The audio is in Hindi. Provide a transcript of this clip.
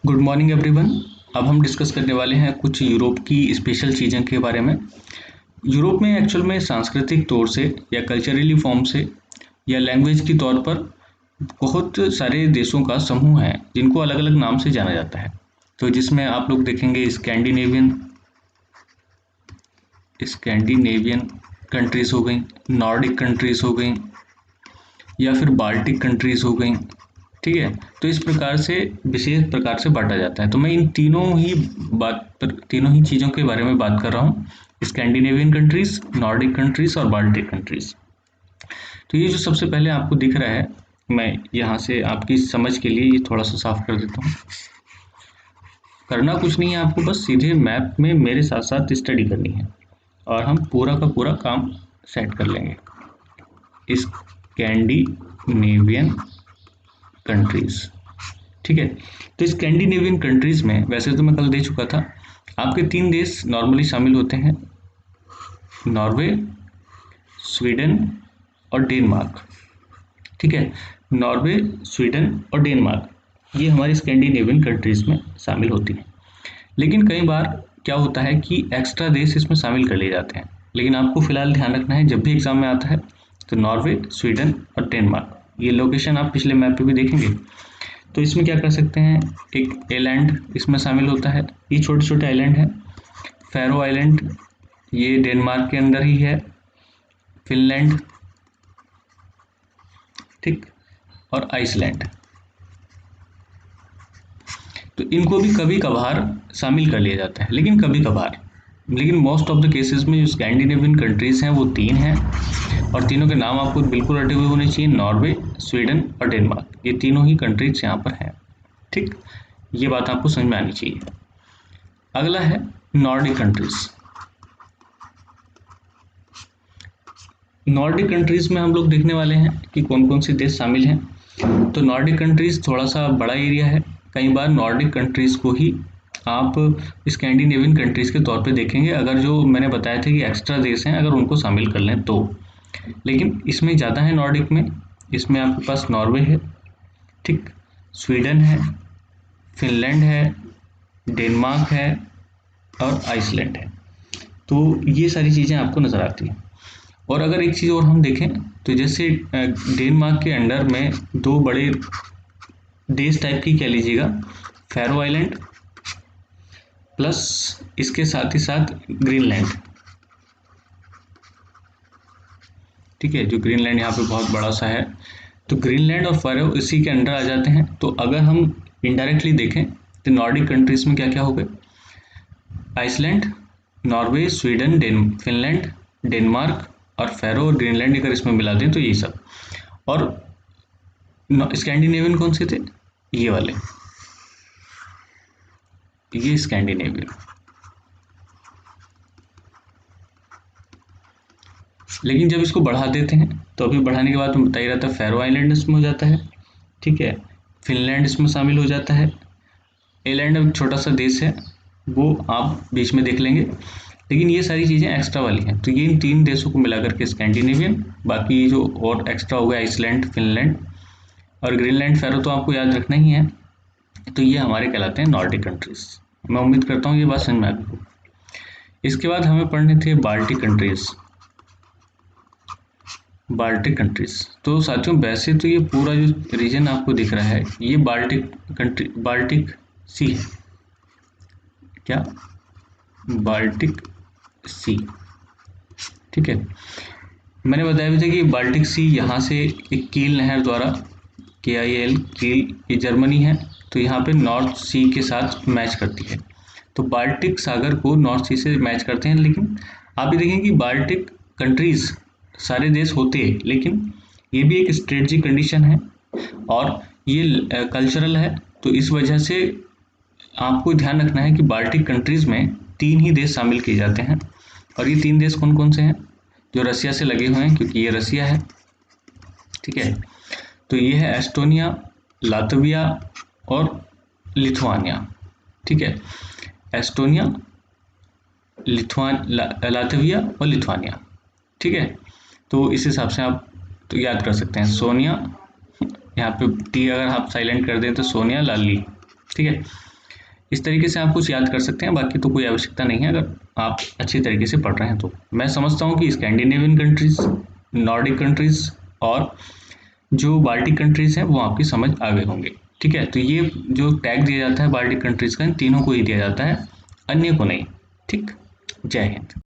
Good morning everyone. अब हम डिस्कस करने वाले हैं कुछ यूरोप की स्पेशल चीज़ों के बारे में। यूरोप में एक्चुअल में सांस्कृतिक तौर से या कल्चरली फॉर्म से या लैंग्वेज के तौर पर बहुत सारे देशों का समूह है जिनको अलग अलग नाम से जाना जाता है। तो जिसमें आप लोग देखेंगे स्कैंडिनेवियन कंट्रीज़ हो गई, नॉर्डिक कंट्रीज़ हो गई या फिर बाल्टिक कंट्रीज़ हो गई। ठीक है, तो इस प्रकार से विशेष प्रकार से बांटा जाता है। तो मैं इन तीनों ही चीज़ों के बारे में बात कर रहा हूँ, स्कैंडिनेवियन कंट्रीज़, नॉर्डिक कंट्रीज़ और बाल्टिक कंट्रीज़। तो ये जो सबसे पहले आपको दिख रहा है, मैं यहाँ से आपकी समझ के लिए ये थोड़ा सा साफ कर देता हूँ। करना कुछ नहीं है, आपको बस सीधे मैप में मेरे साथ साथ स्टडी करनी है और हम पूरा का पूरा काम सेट कर लेंगे। स्कैंडिनेवियन कंट्रीज़, ठीक है। तो स्कैंडिनेवियन कंट्रीज़ में वैसे तो मैं कल दे चुका था, आपके 3 देश नॉर्मली शामिल होते हैं, नॉर्वे, स्वीडन और डेनमार्क। ठीक है, नॉर्वे, स्वीडन और डेनमार्क ये हमारी स्कैंडिनेवियन कंट्रीज़ में शामिल होती हैं। लेकिन कई बार क्या होता है कि एक्स्ट्रा देश इसमें शामिल कर लिए जाते हैं, लेकिन आपको फिलहाल ध्यान रखना है जब भी एग्जाम में आता है तो नॉर्वे, स्वीडन और डेनमार्क ये लोकेशन आप पिछले मैप पे भी देखेंगे। तो इसमें क्या कर सकते हैं, एक आइलैंड इसमें शामिल होता है, ये छोटे छोटे आइलैंड है। फैरो आइलैंड ये डेनमार्क के अंदर ही है, फिनलैंड, ठीक, और आइसलैंड। तो इनको भी कभी कभार शामिल कर लिया जाता है, लेकिन कभी कभार। लेकिन मोस्ट ऑफ द केसेस में जो स्कैंडिनेवियन कंट्रीज हैं वो 3 हैं और तीनों के नाम आपको बिल्कुल रटे हुए होने चाहिए, नॉर्वे, स्वीडन और डेनमार्क। ये तीनों ही कंट्रीज यहाँ पर हैं, ठीक, ये बात आपको समझ में आनी चाहिए। अगला है नॉर्डिक कंट्रीज। नॉर्डिक कंट्रीज में हम लोग देखने वाले हैं कि कौन कौन से देश शामिल हैं। तो नॉर्डिक कंट्रीज थोड़ा सा बड़ा एरिया है, कई बार नॉर्डिक कंट्रीज को ही आप स्कैंडिनेवियन कंट्रीज के तौर पे देखेंगे, अगर जो मैंने बताया था कि एक्स्ट्रा देश हैं अगर उनको शामिल कर लें तो। लेकिन इसमें ज़्यादा है नॉर्डिक में, इसमें आपके पास नॉर्वे है, ठीक, स्वीडन है, फिनलैंड है, डेनमार्क है और आइसलैंड है। तो ये सारी चीज़ें आपको नज़र आती हैं। और अगर एक चीज़ और हम देखें तो जैसे डेनमार्क के अंडर में 2 बड़े देश टाइप की कह लीजिएगा, फैरो आइलैंड प्लस इसके साथ ही साथ ग्रीनलैंड, ठीक है, जो ग्रीनलैंड यहाँ पे बहुत बड़ा सा है। तो ग्रीनलैंड और फैरो इसी के अंडर आ जाते हैं। तो अगर हम इनडायरेक्टली देखें तो नॉर्डिक कंट्रीज में क्या क्या हो गए, Iceland, Norway, Sweden, Finland, Denmark और फैरो और ग्रीनलैंड अगर इसमें मिला दें तो ये सब। और स्कैंडिनेवियन कौन से थे, ये वाले, ये स्कैंडिनेवियन। लेकिन जब इसको बढ़ा देते हैं तो अभी बढ़ाने के बाद मैं बता ही रहा था, फैरो आइलैंड इसमें हो जाता है, ठीक है, फिनलैंड इसमें शामिल हो जाता है, आइलैंड एक छोटा सा देश है वो आप बीच में देख लेंगे। लेकिन ये सारी चीज़ें एक्स्ट्रा वाली हैं, तो ये इन 3 देशों को मिला करके स्कैंडिनेवियन, बाकी जो और एक्स्ट्रा हो गया आइसलैंड, फिनलैंड और ग्रीनलैंड, फैरो तो आपको याद रखना ही है। तो ये हमारे कहलाते हैं नॉर्डिक कंट्रीज। मैं उम्मीद करता हूँ ये बात समझ में आ गई हो। इसके बाद हमें पढ़ने थे बाल्टिक कंट्रीज। बाल्टिक कंट्रीज तो साथियों वैसे तो ये पूरा जो रीजन आपको दिख रहा है ये बाल्टिक सी है, क्या, बाल्टिक सी, ठीक है। मैंने बताया भी था कि बाल्टिक सी यहाँ से एक कील नहर द्वारा, KIL कील, ये जर्मनी है, तो यहाँ पे नॉर्थ सी के साथ मैच करती है। तो बाल्टिक सागर को नॉर्थ सी से मैच करते हैं। लेकिन आप ये देखें कि बाल्टिक कंट्रीज सारे देश होते हैं, लेकिन ये भी एक स्ट्रेटजिक कंडीशन है और ये कल्चरल है। तो इस वजह से आपको ध्यान रखना है कि बाल्टिक कंट्रीज में 3 ही देश शामिल किए जाते हैं। और ये 3 देश कौन कौन से हैं, जो रसिया से लगे हुए हैं, क्योंकि ये रसिया है, ठीक है। तो ये है एस्टोनिया, लातविया और लिथुआनिया, ठीक है, एस्टोनिया, लातविया और लिथुआनिया, ठीक है। तो इस हिसाब से आप तो याद कर सकते हैं, सोनिया, यहाँ पे टी अगर आप साइलेंट कर दें तो सोनिया, लाली, ठीक है। इस तरीके से आप कुछ याद कर सकते हैं, बाकी तो कोई आवश्यकता नहीं है अगर आप अच्छी तरीके से पढ़ रहे हैं तो। मैं समझता हूँ कि स्कैंडिनेवियन कंट्रीज, नॉर्डिक कंट्रीज और जो बाल्टिक कंट्रीज हैं वो आपकी समझ आ गए होंगे। ठीक है, तो ये जो टैग दिया जाता है बाल्टिक कंट्रीज का, इन तीनों को ही दिया जाता है, अन्य को नहीं। ठीक, जय हिंद।